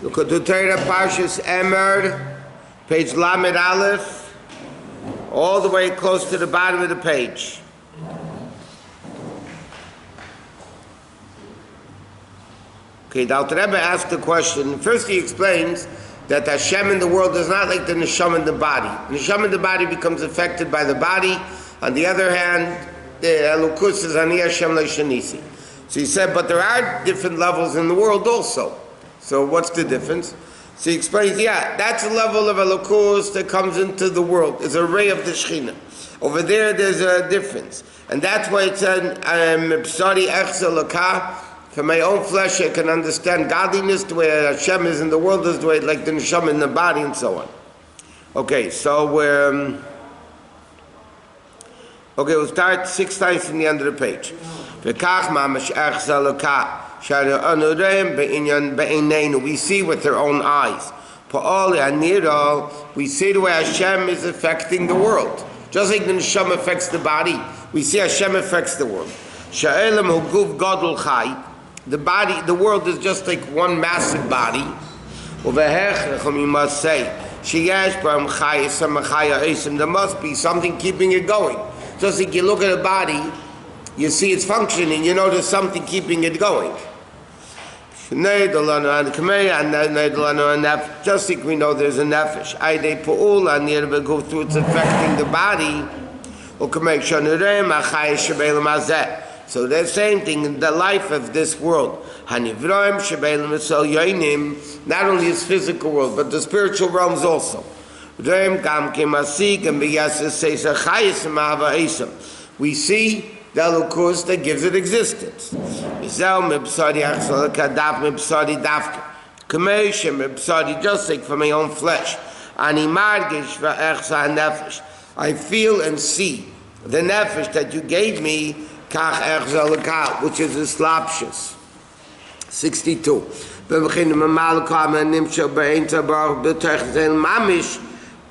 Likkutei Torah Parshat Emor, page Lamed Aleph, all the way close to the bottom of the page. Okay, the Alter Rebbe asked the question. First he explains that Hashem in the world is not like the neshama in the body. The neshama in the body becomes affected by the body. On the other hand, the Elokus is Ani Hashem Leishanisi. So he said, but there are different levels in the world also. So what's the difference? So he explains, that's a level of Elokus that comes into the world. It's a ray of the Shekhinah. Over there, there's a difference. And that's why it said, Mibsari Echza Lakah. For my own flesh, I can understand godliness the way Hashem is in the world is the way like the neshama in the body and so on. Okay, so we'll start 6 times from the end of the page. We see with our own eyes. We see the way Hashem is affecting the world. Just like the neshama affects the body, we see Hashem affects the world. The body, the world is just like one massive body. You must say, there must be something keeping it going. Just like you look at a body, you see it's functioning, you know there's something keeping it going. Just like we know there's a nefesh. Go through, it's affecting the body. So the same thing in the life of this world. Not only his physical world, but the spiritual realms also. We see the Elokus that gives it existence. Just like for my own flesh. I feel and see the nefesh that you gave me, which is a slapshus. 62.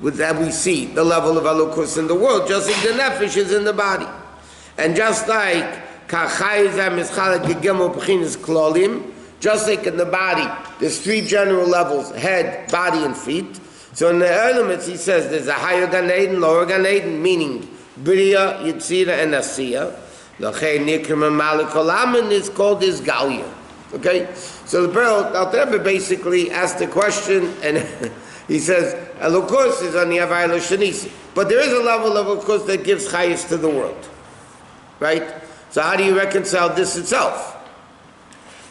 With that we see the level of Elokus in the world, just like the nefesh is in the body. And just like just like in the body, there's 3 general levels, head, body, and feet. So in the elements he says there's a higher Gan Eden, lower Gan Eden, meaning Bria, Yitzira, and Asiya. Is called this Galia. Okay? So the Alter Rebbe basically asked the question, and he says, Elokus is on the Avayla Shanisi. But there is a level of Elokus that gives chayis to the world. Right? So how do you reconcile this itself?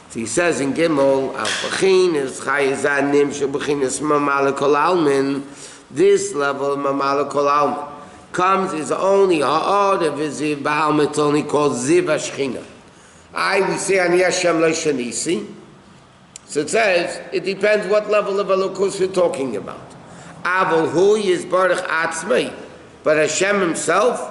So he says in Gimel, Al-Fachin is chayizanim shebachin is mamala kol almin. This level of mamala kol almin comes is only ha'od of ziv ba'alm, it's only called ziv hashchina. We say Ani Hashem Leishanisi. So it says, it depends what level of Elokus we're talking about. Avol hu yizbarach atzmei. But Hashem himself,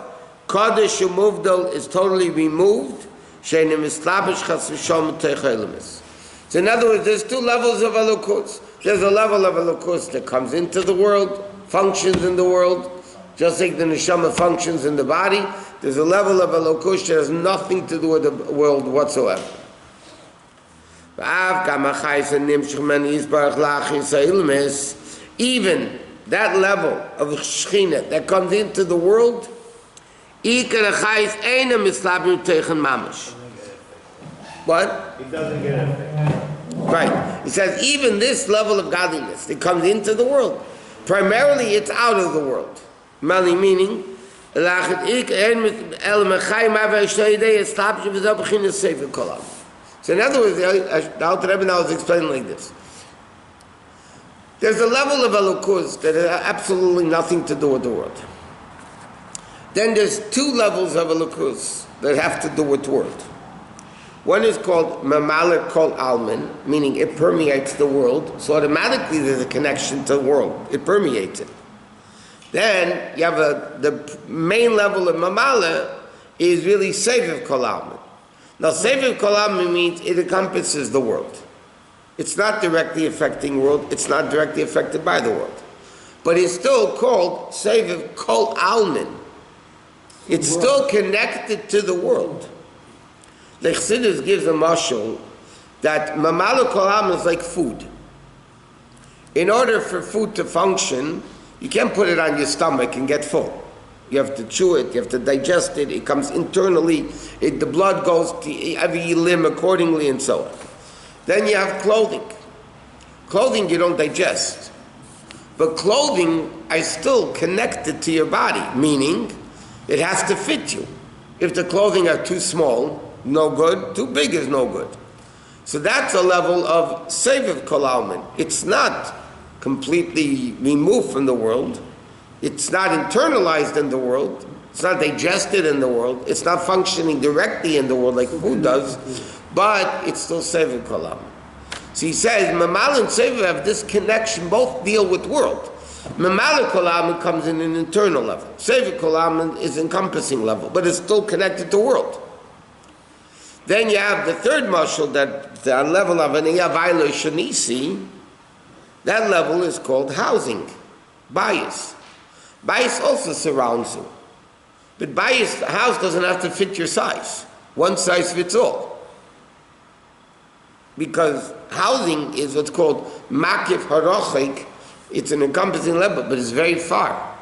Kodesh Umuvdal is totally removed. She'enim islabish chas v'shom teichelemis. So in other words, there's 2 levels of Elokus. There's a level of Elokus that comes into the world, functions in the world, just like the neshama functions in the body. There's a level of Elokus that has nothing to do with the world whatsoever. Even that level of Shekhinah that comes into the world, what? It doesn't get affected. Right. He says even this level of godliness that comes into the world, primarily it's out of the world. Mali meaning, so in other words, the Alter Rebbe now is explaining like this. There's a level of Elokus that has absolutely nothing to do with the world. Then there's 2 levels of Elokus that have to do with the world. One is called Mamalik Kol Almin, meaning it permeates the world, so automatically there's a connection to the world. It permeates it. Then you have the main level of Mamala is really Seviv Kol Almin. Now Seviv Kol Almin means it encompasses the world. It's not directly affecting the world, it's not directly affected by the world. But it's still called Seviv Kol Almin. It's still connected to the world. The Chassidus gives a mashal that Mamala Kol Almin is like food. In order for food to function, you can't put it on your stomach and get full. You have to chew it, you have to digest it, it comes internally, the blood goes to every limb accordingly and so on. Then you have clothing. Clothing you don't digest. But clothing is still connected to your body, meaning it has to fit you. If the clothing are too small, no good, too big is no good. So that's a level of Seviv Kol Almin. It's not completely removed from the world. It's not internalized in the world. It's not digested in the world. It's not functioning directly in the world like food does, but it's still Seviv Kol Almin. So he says, Mamal and Seviv have this connection, both deal with world. Mamal Kol Almin comes in an internal level. Seviv Kol Almin is encompassing level, but it's still connected to world. Then you have the third mashal, that the level of an Iyavaylo Shanisi, that level is called housing, bias. Bias also surrounds you. But bias, the house doesn't have to fit your size. One size fits all. Because housing is what's called makif harochik. It's an encompassing level, but it's very far.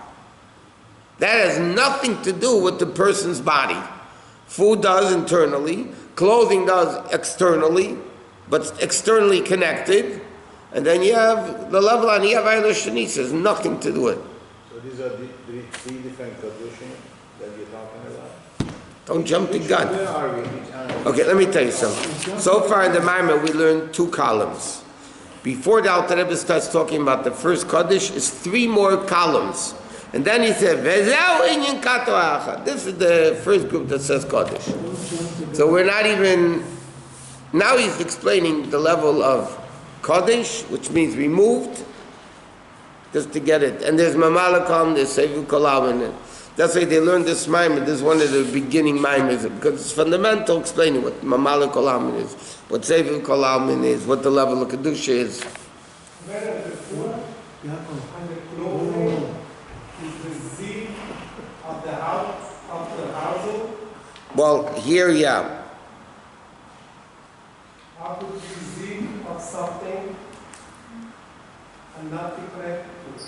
That has nothing to do with the person's body. Food does internally, clothing does externally, but externally connected. And then you have the level on Iyavaylo Shanis has nothing to do with it. So these are the three different conditions that you're talking about? Don't jump the gun. Where are we? Okay, let me tell you something. So far in the Maamar, we learned 2 columns. Before the Alter Rebbe starts talking about the first Kaddish, is 3 more columns. And then he said, Vezeu inyan kato achad. This is the first group that says Kaddish. So we're not even, now he's explaining the level of Kaddish, which means removed, just to get it. And there's Mamalakam, there's Seviv Kol Almin. That's why they learned this Maamar. This is one of the beginning Maamars, because it's fundamental explaining what Mamal Kol Almin is, what Seviv Kol Almin is, what the level of Kedusha is. Well, here, yeah. How could you see of something and not be connected to it?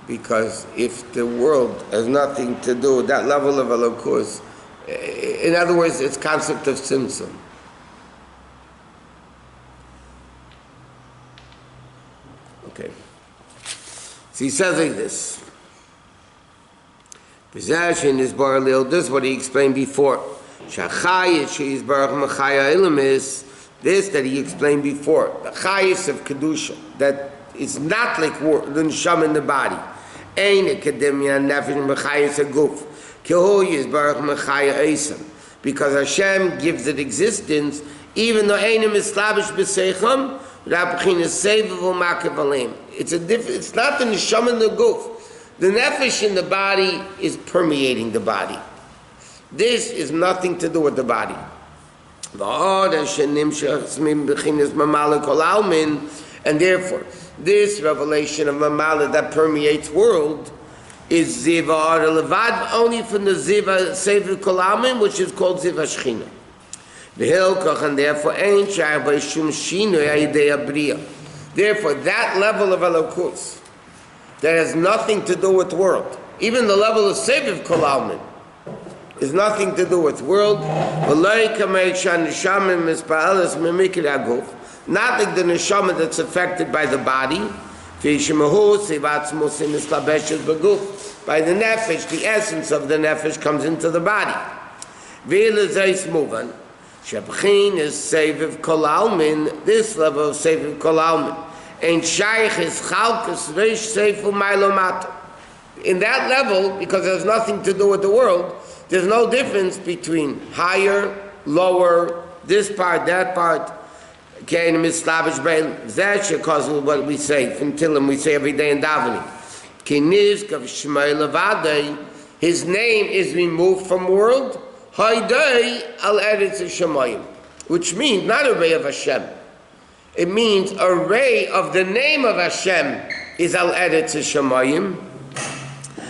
Because if the world has nothing to do with that level of Elokus, in other words, it's concept of Tzimtzum. Okay. So he says like this. Possession is bar lil. This is what he explained before. Shachayit is baruch mechaya ilamis. This that he explained before. The chayis of kedusha, that it's not like the neshama in the body. Ein akademia nefesh mechayis aguf. Kehu is baruch mechaya eisam. Because Hashem gives it existence, even though einim is slavish b'seicham, rabchin is seviv u'makev alim. It's not the neshama in the guf. The nefesh in the body is permeating the body. This is nothing to do with the body. And therefore, this revelation of Mamala that permeates world is Ziva Levad, only from the Ziva Seviv Kol Almin, which is called Ziva Shechina. And therefore, therefore, that level of Elokus that has nothing to do with world, even the level of Seviv Kol Almin, is nothing to do with world. Not like the neshama that's affected by the body. By the nefesh, the essence of the nefesh comes into the body. This level of Seviv Kol Almin, in that level, because there's nothing to do with the world, there's no difference between higher, lower, this part, that part. That's because of what we say from Tillim, we say every day in davening. His name is removed from world, which means not a ray of Hashem. It means a ray of the name of Hashem is al eretz shamayim.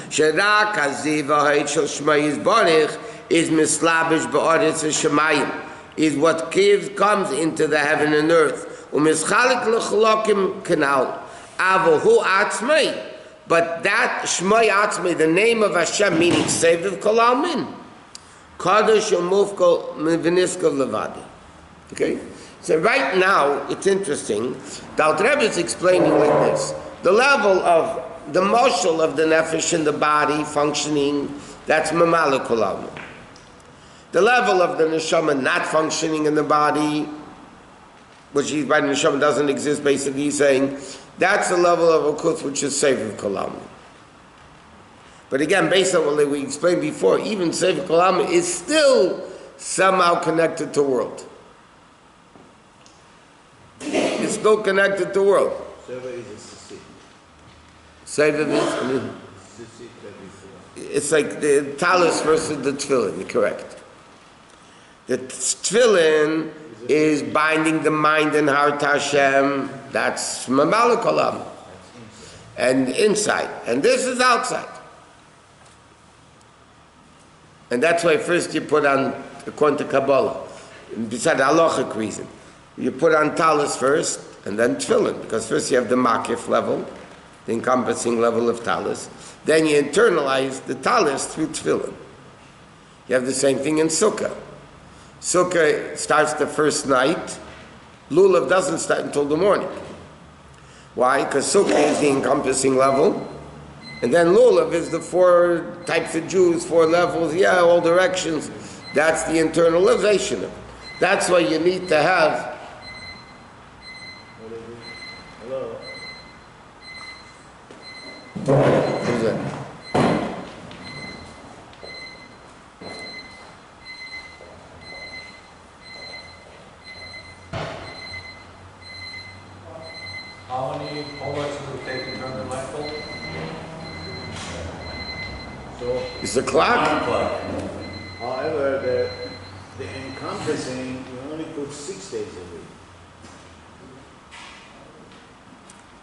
Sherak haziva ha'itchel shmayis barich is mislabish ba'aretz shamayim, is what comes into the heaven and earth. Umischalik l'chlokim kanal. Avohu atzmei. But that Shmoi Atzmei, the name of Hashem, meaning Seviv Kol Almin. Kadosh Umufkol V'niskol Levadi. Okay? So right now, it's interesting. The Alter Rebbe is explaining like this. The level of, the moshel of the nefesh in the body functioning, that's Mamala Kol Almin. The level of the neshama not functioning in the body, which he's by the neshama doesn't exist, basically he's saying, that's the level of Akuth which is Sefer Kolam. But again, based on what we explained before, even Sefer Kolam is still somehow connected to world. It's still connected to world. Sefer is a sisi. Sefer is, Sisi that is it's like the talus versus the tefillin, correct. The tefillin is binding the mind and heart to Hashem. That's Mamala Kolam. And inside. And this is outside. And that's why first you put on, according to Kabbalah, beside the halachic reason, you put on talus first, and then tefillin, because first you have the makif level, the encompassing level of talus. Then you internalize the talus through tefillin. You have the same thing in sukkah. Sukkah starts the first night. Lulav doesn't start until the morning. Why? Because Sukkah is the encompassing level. And then Lulav is the 4 types of Jews, 4 levels, all directions. That's the internalization of it. That's why you need to have... Hello? What is that? How many homeworks would it take to turn the light bulb? So, It's the clock? however, the encompassing, you only put 6 days a week.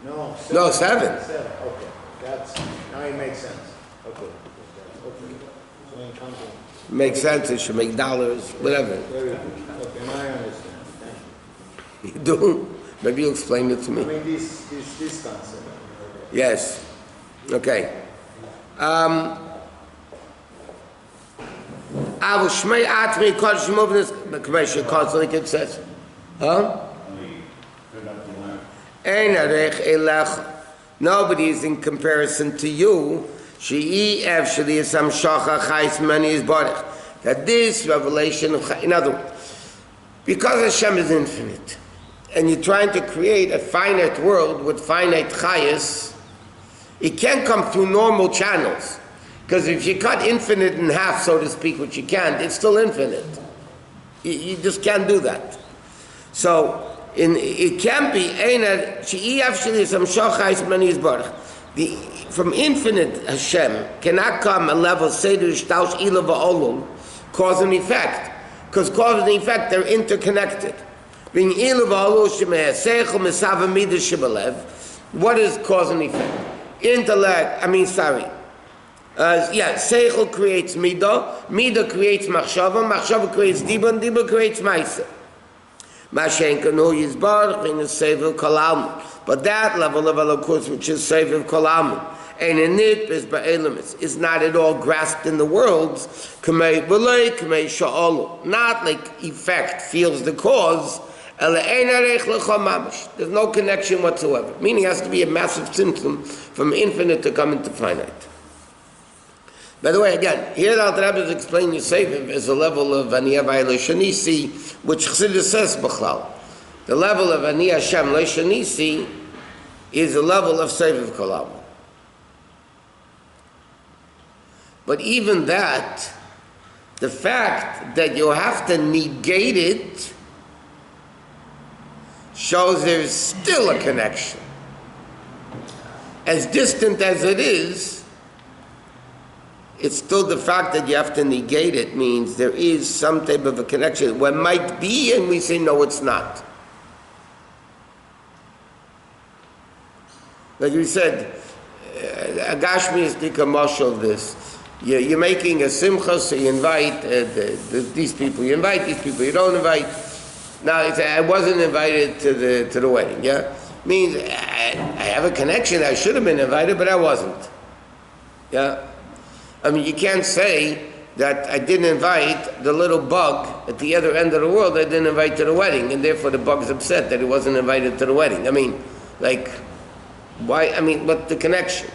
No, 7. No, 7. 7, okay. That's, now it makes sense. Okay. Okay. So encompassing. Makes sense, it should make dollars, whatever. Very good. Okay, now I understand. Thank You do? Maybe you'll explain it to you. I me. mean, this concept. Yes. Okay. Avu Shmei Atmi Kodesh Movness Commercial Codes, like it says. Huh? Ein Arech Elech. Nobody is in comparison to you. She'i Evshali Sam Shocha Chais Mani is Barech. That this revelation of in other words, because Hashem is infinite, and you're trying to create a finite world with finite chayas, it can't come through normal channels. Because if you cut infinite in half, so to speak, which you can't, it's still infinite. You just can't do that. So, it can't be, from infinite Hashem cannot come a level, cause and effect. Because cause and effect, they're interconnected. What is cause and effect? Intellect, Seichel creates Midah, Midah creates Machshava, Machshava creates Diba, and Diba creates Maisa. But that level of Elokus, which is Sefer Kolam, and in it is not at all grasped in the worlds, not like effect feels the cause. There's no connection whatsoever. Meaning it has to be a massive symptom from infinite to come into finite. By the way, again, here the Alter Rebbe is explaining Yosef as a level of Ani Avai Lo Shanisi, which Chassidus says B'chlal. The level of Ani Hashem Lo Shanisi is a level of Sefer Kolam. But even that, the fact that you have to negate it shows there's still a connection. As distant as it is, it's still the fact that you have to negate it means there is some type of a connection. What might be, and we say, no, it's not. Like we said, Agashmi is the commercial of this. You're making a simcha, so you invite these people. You invite these people, you don't invite. Now, I wasn't invited to the wedding, yeah? Means I have a connection. I should have been invited, but I wasn't. Yeah? I mean, you can't say that I didn't invite the little bug at the other end of the world I didn't invite to the wedding, and therefore the bug's upset that he wasn't invited to the wedding. I mean, like, why? I mean, what's the connection?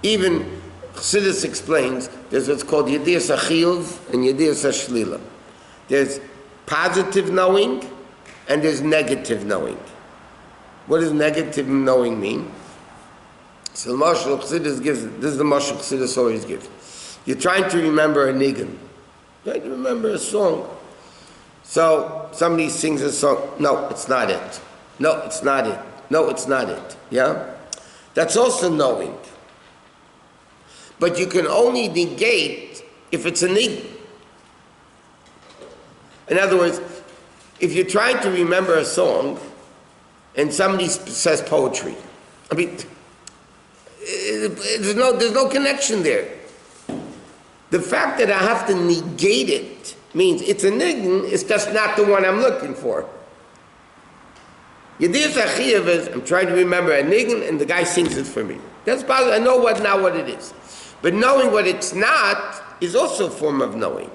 Even Chassidus explains there's what's called Yedias HaChiyuv and Yedias HaShlila. There's positive knowing and there's negative knowing. What does negative knowing mean? So the Mashal Chassidus gives, this is the Mashal Chassidus always gives. You're trying to remember a nigun. Trying to remember a song. So somebody sings a song. No, it's not it. No, it's not it. No, it's not it. Yeah? That's also knowing. But you can only negate if it's a nigun. In other words, if you're trying to remember a song and somebody says poetry, I mean, there's no connection there. The fact that I have to negate it means it's a nigun, it's just not the one I'm looking for. Yedias HaChiyuv is, I'm trying to remember a nigun and the guy sings it for me. That's possible. I know what it is. But knowing what it's not is also a form of knowing.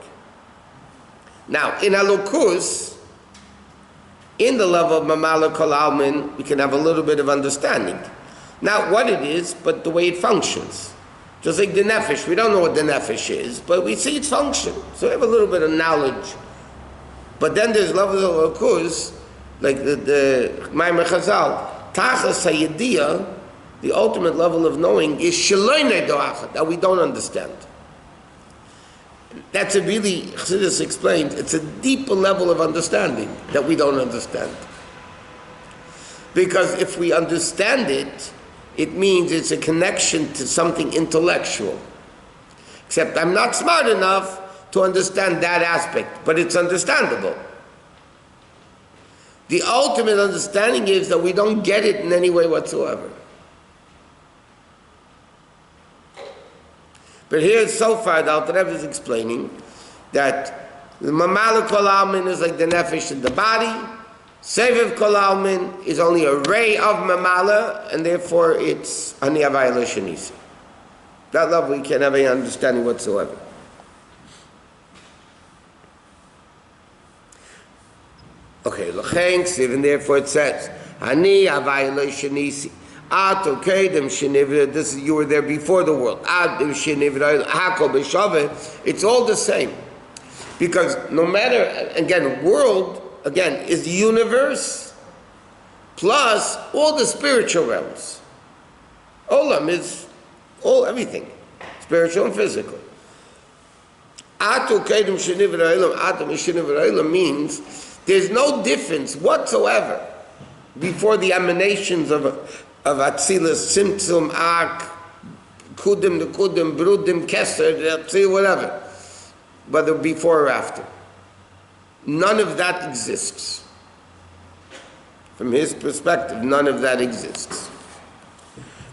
Now, in Halukus, in the level of Mamala Kol Almin, we can have a little bit of understanding. Not what it is, but the way it functions. Just like the nefesh, we don't know what the nefesh is, but we see its function. So we have a little bit of knowledge. But then there's levels of Halukus, like the Maamar Chazal, Tachas HaYediyah, the ultimate level of knowing is Shaloi Doachad, that we don't understand. That's a really, Chassidus explained, it's a deeper level of understanding that we don't understand. Because if we understand it, it means it's a connection to something intellectual. Except I'm not smart enough to understand that aspect, but it's understandable. The ultimate understanding is that we don't get it in any way whatsoever. But here, so far, the Alter Rebbe is explaining that the Mamala Kol Almin is like the nefesh in the body. Seviv Kol Almin is only a ray of Mamala, and therefore it's Ani Havai Lo Shenisi. That level we can't have any understanding whatsoever. Okay, L'chein, even therefore it says, Ani Havai Lo Shenisi. This is, you were there before the world. It's all the same. Because no matter, again, world, again, is the universe plus all the spiritual realms. Olam is all, everything, spiritual and physical. Means there's no difference whatsoever before the emanations of Atzilus, Simtzum, Ak, Kudim, the Kudim, Brudim, Keser, whatever. Whether before or after. None of that exists. From his perspective, none of that exists.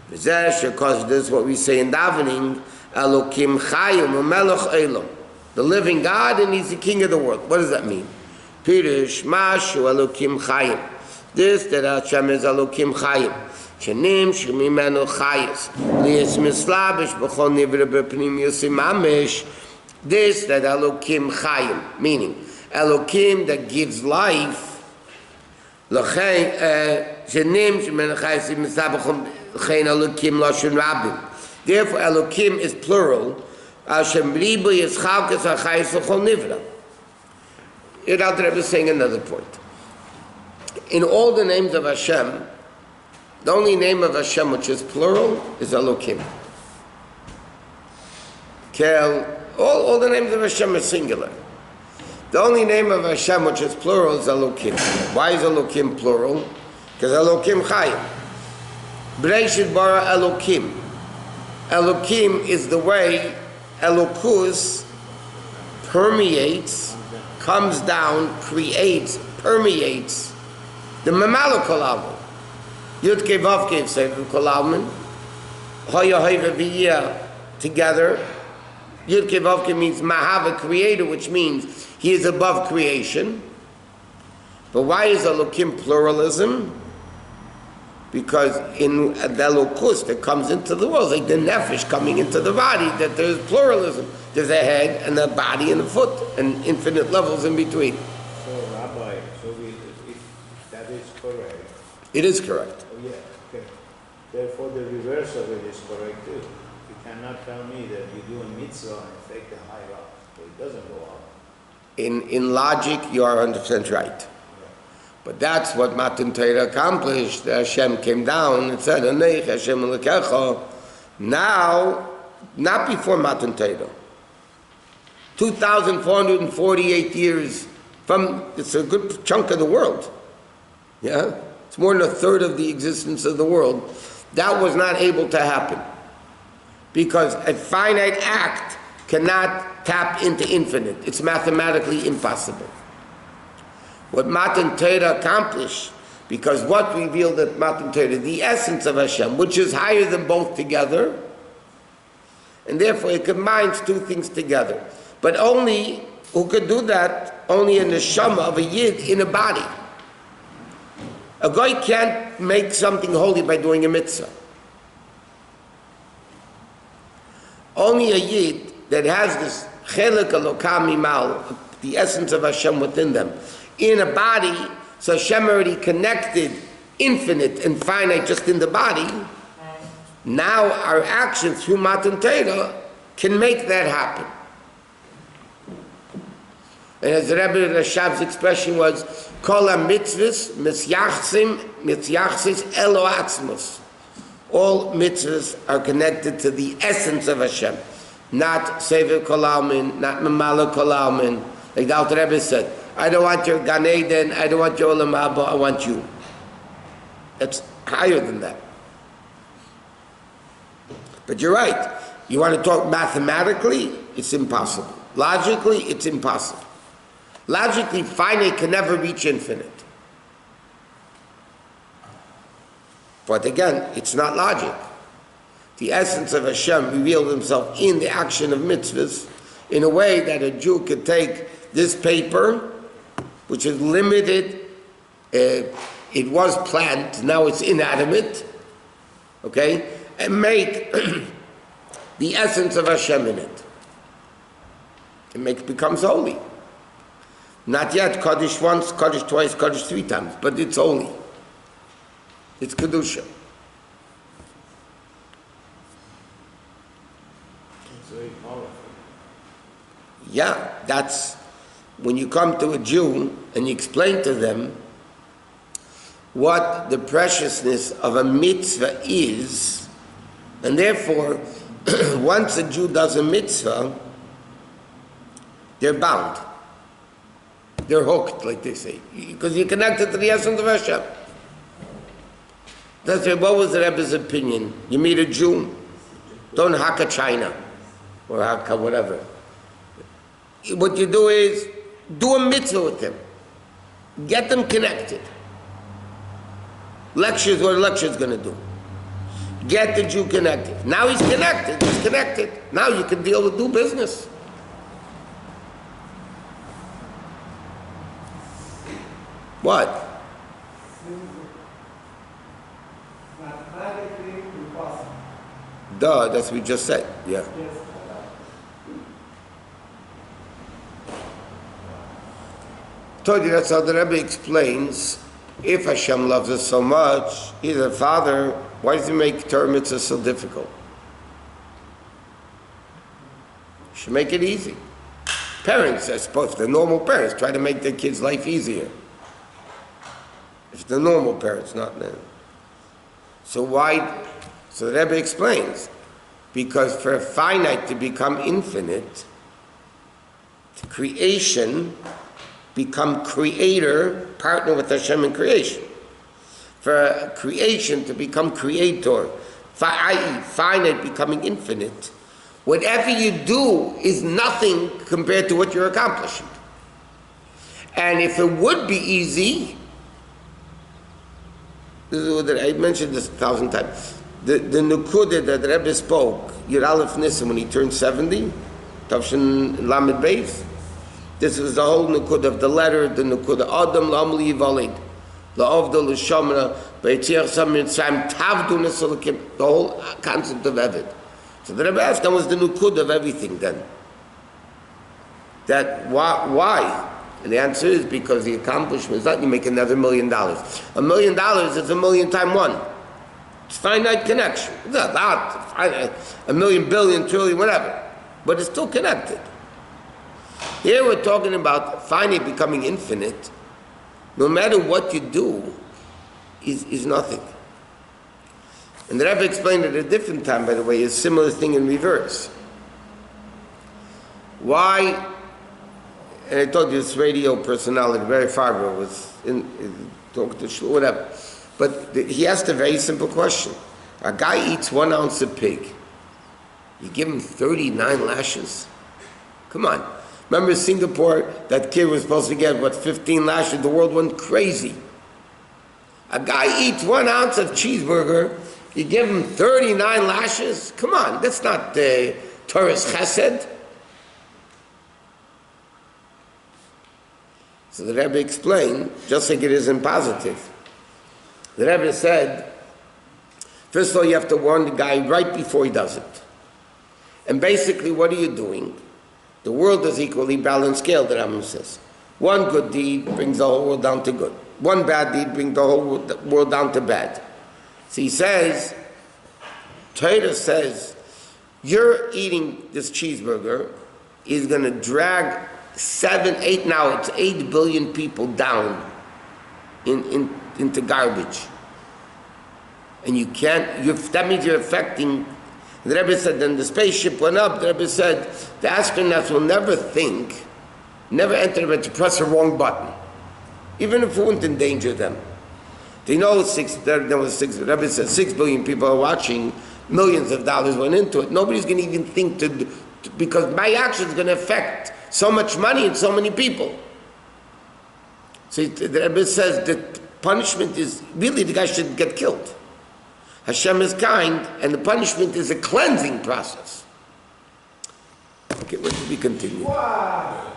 Because this is what we say in davening, Elokim Chayim, Melech Elam. The living God, and He's the King of the world. What does that mean? Pirish, Mashu, Elokim Chayim. This, that Hashem is Elokim Chayim. Shenim shemimenu chayis lies mislabish b'chol nivra b'pnim yosim mamish. This that Elokim chayim, meaning Elokim that gives life. L'chein shenim shemimenu chayis mislabish l'chein Elokim lashon rabim. Therefore, Elokim is plural. Hashem ribu yischalkas hachayis l'chol nivra. Here, the Alter Rebbe is saying another point. In all the names of Hashem, the only name of Hashem which is plural is Elokim. All the names of Hashem are singular. The only name of Hashem which is plural is Elokim. Why is Elokim plural? Because Elokim Chayim. Bereshit bara Elokim. Elokim is the way Elokus permeates, comes down, creates, permeates the Mamala Kol Almin. Yud Kei Vav Kei Sefer Kol Almin, Hoya Hoya V'Yia together, Yud Kei Vav Kei means Mahava, creator, which means he is above creation. But why is Elokim pluralism? Because in the Elokus that comes into the world, like the Nefesh coming into the body, that there's pluralism. There's a head and a body and a foot and infinite levels in between. So, Rabbi, if that is correct. It is correct. Oh, yeah, okay. Therefore, the reverse of it is correct too. You cannot tell me that you do a mitzvah and take the high up. So it doesn't go up. In logic, you are 100% right. But that's what Matan Torah accomplished. Hashem came down and said, Aneich Hashem Elokecha. Now, not before Matan Torah. 2,448 years from, it's a good chunk of the world. Yeah? It's more than a third of the existence of the world. That was not able to happen. Because a finite act cannot tap into infinite. It's mathematically impossible. What Matan Torah accomplished, because what revealed at Matan Torah, the essence of Hashem, which is higher than both together, and therefore it combines two things together. But only, who could do that? Only a neshama of a yid in a body. A guy can't make something holy by doing a mitzvah. Only a yid that has this chelik elokah mimal, the essence of Hashem within them, in a body, so Hashem already connected infinite and finite just in the body. Now our actions through Matan Torah can make that happen. And as the Rabbi Rashav's expression was, Kol ha-mitzvahs mitzvahs elo atzmos. All mitzvahs are connected to the essence of Hashem, not Sefer Kol Almin, not Mamala Kol Almin. Like the Alter Rebbe said, I don't want your Gan Eden, I don't want your Olam Haba, I want you. That's higher than that. But you're right. You want to talk mathematically? It's impossible. Logically, it's impossible. Logically, finite can never reach infinite. But again, it's not logic. The essence of Hashem revealed himself in the action of mitzvahs in a way that a Jew could take this paper, which is limited, it was plant, now it's inanimate, okay, and make the essence of Hashem in it. It becomes holy. Not yet Kaddish once, Kaddish twice, Kaddish three times, but it's holy. It's Kedusha. It's very powerful. Yeah, that's when you come to a Jew and you explain to them what the preciousness of a mitzvah is, and therefore, once a Jew does a mitzvah, they're bound. They're hooked, like they say, because you're connected to the essence of Hashem. That's right. What was the Rebbe's opinion? You meet a Jew, don't haka China, or haka whatever. What you do is, do a mitzvah with them. Get them connected. Lectures, what a lecture is going to do. Get the Jew connected. Now he's connected. Now you can deal with do business. What? Mathematically impossible. Duh, that's what we just said. Yeah. Yes. Told you that's how the Rebbe explains. If Hashem loves us so much, he's a father, why does he make Torah mitzvah so difficult? He should make it easy. Parents, I suppose, the normal parents, try to make their kids' life easier. If the normal parents, not them. So why? So the Rebbe explains, because for a finite to become infinite, the creation become creator, partner with Hashem in creation. For a creation to become creator, i.e. finite becoming infinite, whatever you do is nothing compared to what you're accomplishing. And if it would be easy, this is what I mentioned this 1,000 times. The Likkutei that the Rebbe spoke, Yud Aleph Nissen, when he turned 70, Tavshin Lamed Beis. This is the whole nukud of the letter, the nukud Adam Lamli Yivalid, La'ovda L'Shamra, B'Yetziach Samir Tzayim Tavdu Nesalakim, the whole concept of Eved. So the Rebbe asked, that was the nukud of everything then. That why? And the answer is because the accomplishment is not you make another $1 million. $1 million is a million times one. It's finite connection. It's not finite, a million, billion, trillion, whatever. But it's still connected. Here we're talking about finite becoming infinite. No matter what you do, is nothing. And the Rebbe explained it at a different time, by the way, a similar thing in reverse. Why? And I told you this radio personality, very Farber, was talking to Shul, whatever. But he asked a very simple question. A guy eats 1 ounce of pig. You give him 39 lashes? Come on. Remember Singapore, that kid was supposed to get, 15 lashes? The world went crazy. A guy eats 1 ounce of cheeseburger, you give him 39 lashes? Come on, that's not Torah's chesed. So the Rebbe explained, just like it is in positive. The Rebbe said, first of all, you have to warn the guy right before he does it. And basically, what are you doing? The world is equally balanced scale, the Rambam says. One good deed brings the whole world down to good. One bad deed brings the whole world down to bad. So he says, Torah says, you're eating this cheeseburger is going to drag 7, 8, now it's 8 billion people down into garbage. And you can't, that means you're affecting. The Rebbe said, then the spaceship went up, the Rebbe said, the astronauts will never think, never enter but to press a wrong button, even if it wouldn't endanger them. They know the Rebbe said 6 billion people are watching, millions of dollars went into it. Nobody's going to even think because my action is going to affect so much money and so many people. So the Rebbe says that punishment is, really the guy should get killed. Hashem is kind, and the punishment is a cleansing process. Okay, what did we continue? Wow.